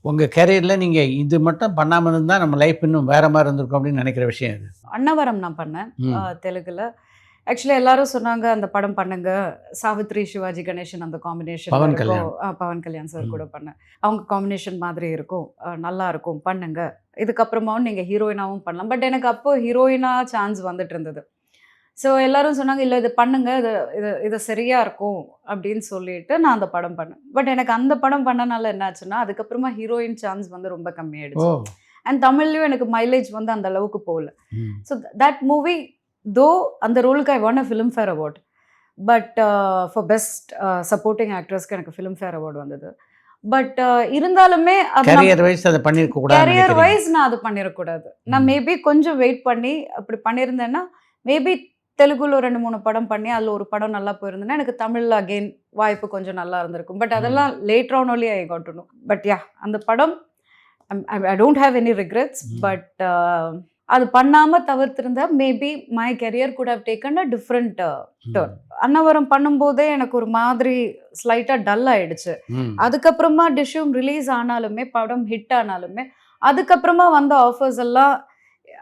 உங்க கேரியர்ல நீங்க இது மட்டும் பண்ணாம இருந்தா நம்ம லைஃப் இன்னும் வேற மாரி இருந்திருக்கும் அப்படின்னு நினைக்கிற விஷயம் இது. அன்னவரம் நான் பண்ணேன் ம். தெலுங்குல. ஆக்சுவலி எல்லாரும் சொன்னாங்க அந்த படம் பண்ணுங்க. சாவித்ரி, சிவாஜி கணேசன் அந்த காம்பினேஷன்ல பவன் இருக்கும். கல்யாண். பவன் கல்யாண் சார் ம். கூட பண்ணேன். அவங்க காம்பினேஷன் மாதிரி இருக்கும். நல்லா இருக்கும் பண்ணுங்க. இதுக்கப்புறமாவும் நீங்க ஹீரோயினாவும் பண்ணலாம். பட் எனக்கு அப்போ ஹீரோயினா சான்ஸ் வந்துட்டு இருந்தது. ஸோ எல்லாரும் சொன்னாங்க, "இல்ல இது பண்ணுங்க. இது இது இது சரியா இருக்கும்." அப்படின்னு சொல்லிட்டு நான் அந்த படம் பண்ணேன். பட் எனக்கு அந்த படம் பண்ணனால என்ன ஆச்சுன்னா, அதுக்கப்புறமா ஹீரோயின் சான்ஸ் வந்து ரொம்ப ஓ! கம்மியாயிடுச்சு. அண்ட் தமிழ்லயும் எனக்கு மைலேஜ் வந்து அந்த அளவுக்கு போகல. ம். ஸோ தட் மூவி தோ அந்த ரோலுக்கு I won a Filmfare award. But for best supporting ஆக்ட்ரஸ்க்கு எனக்கு ஃபிலிம்ஃபேர் அவார்ட் வந்தது. பட் இருந்தாலுமே அது நான் கேரியர் வைஸ் அத பண்ணியிருக்க கூடாதுன்னு கேரியர் நினைக்கிறீங்க. வைஸ் நான் அது பண்ணிறக்கூடாது. நான் ம். மேபி கொஞ்சம் வெயிட் பண்ணி அப்படி பண்ணியிருந்தேன்னா, மேபி தெலுங்குல 2, 3 படம் பண்ணி, அதில ஒரு படம் நல்லா போயிருந்ததுன்னா, எனக்கு தமிழ்ல அகைன் வாய்ப்பு கொஞ்சம் நல்லா இருந்திருக்கும். பட் அதெல்லாம் later on only I got to know. But yeah அந்த படம் I don't have any regrets. ம். பட் அது பண்ணாம தவிர்த்திருந்தா maybe my career could have taken a different turn. Annavaram பண்ணும்போதே எனக்கு ஒரு மாதிரி ஸ்லைட்டா டல் ஆயிடுச்சு. ம். அதுக்கப்புறமா டிஷ்யூம் ரிலீஸ் ஆனாலுமே, படம் ஹிட் ஆனாலுமே, அதுக்கப்புறமா வந்த ஆஃபர்ஸ் எல்லாம்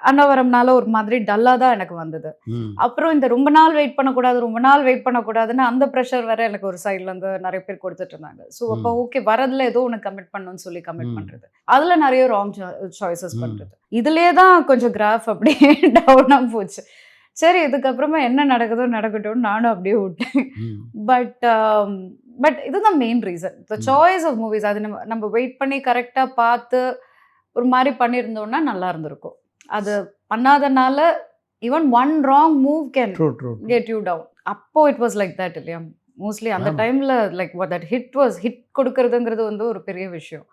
அன்னவரம்னால ஒரு மாதிரி டல்லா தான் எனக்கு வந்தது. ம். அப்புறம் இந்த ரொம்ப நாள் வெயிட் பண்ணக்கூடாது, ரொம்ப நாள் வெயிட் பண்ணக்கூடாதுன்னு அந்த ப்ரெஷர் வேற எனக்கு ஒரு சைட்லேருந்து நெறைய பேர் குடுத்துட்டு இருந்தாங்க. ஸோ அப்போ ம். ஓகே வரதுல ஏதோ ஒண்ணு கமிட் பண்ணணும்னு சொல்லி கமிட் ம். பண்றது. அதுல நெறைய ராங் சாய்ஸஸ் ம். பண்றது. இதுலயே தான் கொஞ்சம் கிராஃப் அப்படியே டவுனா போச்சு. சரி இதுக்கப்புறமா என்ன நடக்குதோ நடக்கட்டும்னு நானும் அப்படியே விட்டேன். ம். பட் பட் இதுதான் main reason. The hmm. Choice of movies அது நம்ம நம்ம வெயிட் பண்ணி கரெக்ட்டா பார்த்து ஒரு மாரி பண்ணியிருந்தோம்னா நல்லா இருந்திருக்கும். அது பண்ணாதனால even one wrong move can throw, throw, throw. Get you down. அப்போ இட் வாஸ் லைக் தட் இல்லையா? மோஸ்ட்லி அந்த ஆமா. டைம்ல லைக் தட் ஹிட் கொடுக்கறதுங்கிறது வந்து ஒரு பெரிய விஷயம்.